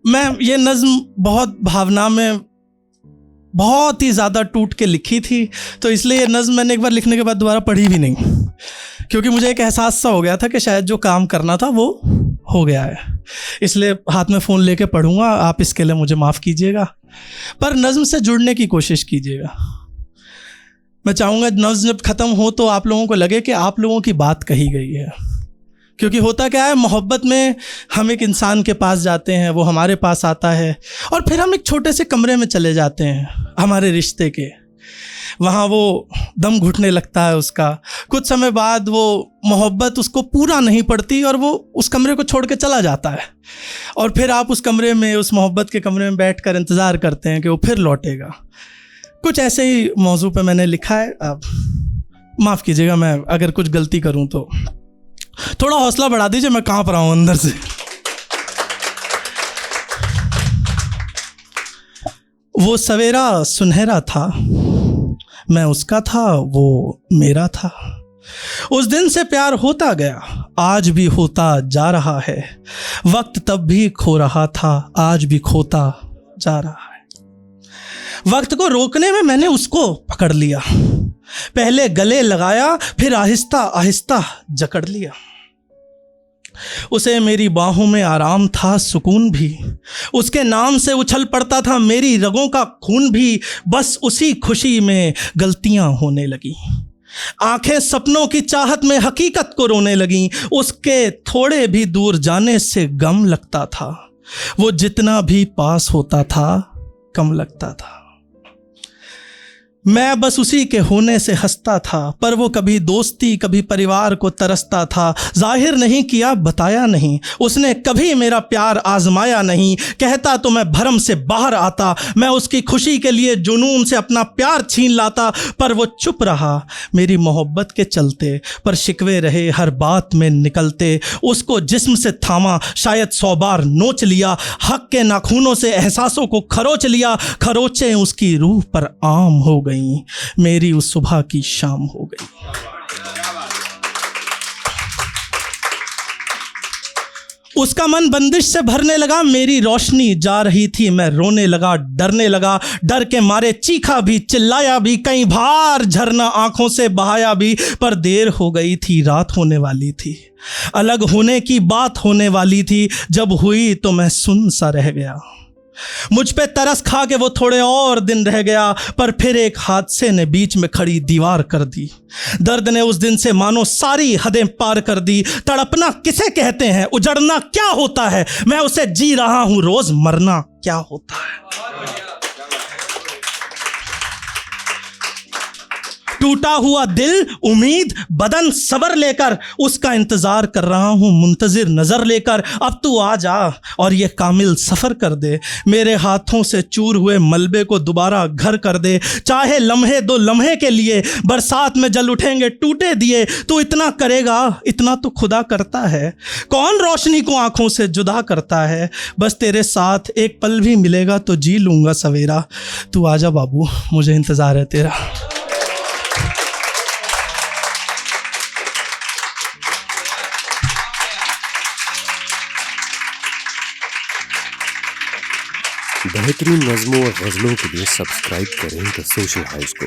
मैं ये नज़्म बहुत भावना में बहुत ही ज़्यादा टूट के लिखी थी, तो इसलिए ये नज़्म मैंने एक बार लिखने के बाद दोबारा पढ़ी भी नहीं, क्योंकि मुझे एक एहसास सा हो गया था कि शायद जो काम करना था वो हो गया है। इसलिए हाथ में फ़ोन लेके पढ़ूँगा, आप इसके लिए मुझे माफ़ कीजिएगा, पर नज़्म से जुड़ने की कोशिश कीजिएगा। मैं चाहूँगा नज़्म जब ख़त्म हो तो आप लोगों को लगे कि आप लोगों की बात कही गई है, क्योंकि होता क्या है, मोहब्बत में हम एक इंसान के पास जाते हैं, वो हमारे पास आता है, और फिर हम एक छोटे से कमरे में चले जाते हैं हमारे रिश्ते के। वहाँ वो दम घुटने लगता है उसका, कुछ समय बाद वो मोहब्बत उसको पूरा नहीं पड़ती और वो उस कमरे को छोड़ के चला जाता है, और फिर आप उस कमरे में, उस मोहब्बत के कमरे में बैठकर इंतज़ार करते हैं कि वो फिर लौटेगा। कुछ ऐसे ही मौजू पे मैंने लिखा है। अब माफ़ कीजिएगा मैं अगर कुछ गलती करूँ तो, थोड़ा हौसला बढ़ा दीजिए, मैं कांप रहा हूँ अंदर से। वो सवेरा सुनहरा था, मैं उसका था, वो मेरा था। उस दिन से प्यार होता गया, आज भी होता जा रहा है। वक्त तब भी खो रहा था, आज भी खोता जा रहा है। वक्त को रोकने में मैंने उसको पकड़ लिया, पहले गले लगाया, फिर आहिस्ता आहिस्ता जकड़ लिया। उसे मेरी बाहों में आराम था, सुकून भी, उसके नाम से उछल पड़ता था मेरी रगों का खून भी। बस उसी खुशी में गलतियां होने लगी, आंखें सपनों की चाहत में हकीकत को रोने लगीं। उसके थोड़े भी दूर जाने से गम लगता था, वो जितना भी पास होता था कम लगता था। मैं बस उसी के होने से हंसता था, पर वो कभी दोस्ती कभी परिवार को तरसता था। जाहिर नहीं किया, बताया नहीं, उसने कभी मेरा प्यार आजमाया नहीं। कहता तो मैं भरम से बाहर आता, मैं उसकी खुशी के लिए जुनून से अपना प्यार छीन लाता। पर वो चुप रहा मेरी मोहब्बत के चलते, पर शिकवे रहे हर बात में निकलते। उसको जिस्म से थामा, शायद 100 बार नोच लिया, हक के नाखूनों से एहसासों को खरोच लिया। खरोचें उसकी रूह पर आम हो गई, मेरी उस सुबह की शाम हो गई। उसका मन बंदिश से भरने लगा, मेरी रोशनी जा रही थी, मैं रोने लगा, डरने लगा। डर के मारे चीखा भी, चिल्लाया भी, कई बार झरना आंखों से बहाया भी। पर देर हो गई थी, रात होने वाली थी, अलग होने की बात होने वाली थी। जब हुई तो मैं सुन सा रह गया, मुझ पे तरस खा के वो थोड़े और दिन रह गया। पर फिर एक हादसे ने बीच में खड़ी दीवार कर दी। दर्द ने उस दिन से मानो सारी हदें पार कर दी। तड़पना किसे कहते हैं, उजड़ना क्या होता है, मैं उसे जी रहा हूं रोज, मरना क्या होता है। टूटा हुआ दिल, उम्मीद, बदन सबर लेकर उसका इंतजार कर रहा हूं, मुंतजिर नजर लेकर। अब तू आ जा और ये कामिल सफर कर दे, मेरे हाथों से चूर हुए मलबे को दोबारा घर कर दे। चाहे लम्हे दो लम्हे के लिए बरसात में जल उठेंगे टूटे दिए। तू इतना करेगा, इतना तो खुदा करता है, कौन रोशनी को आंखों से जुदा करता है। बस तेरे साथ एक पल भी मिलेगा तो जी लूंगा सवेरा। तू आजा बाबू, मुझे इंतजार है तेरा। बेहतरीन नज़्मों और गज़लों के लिए सब्सक्राइब करें द सोशल हाउस को।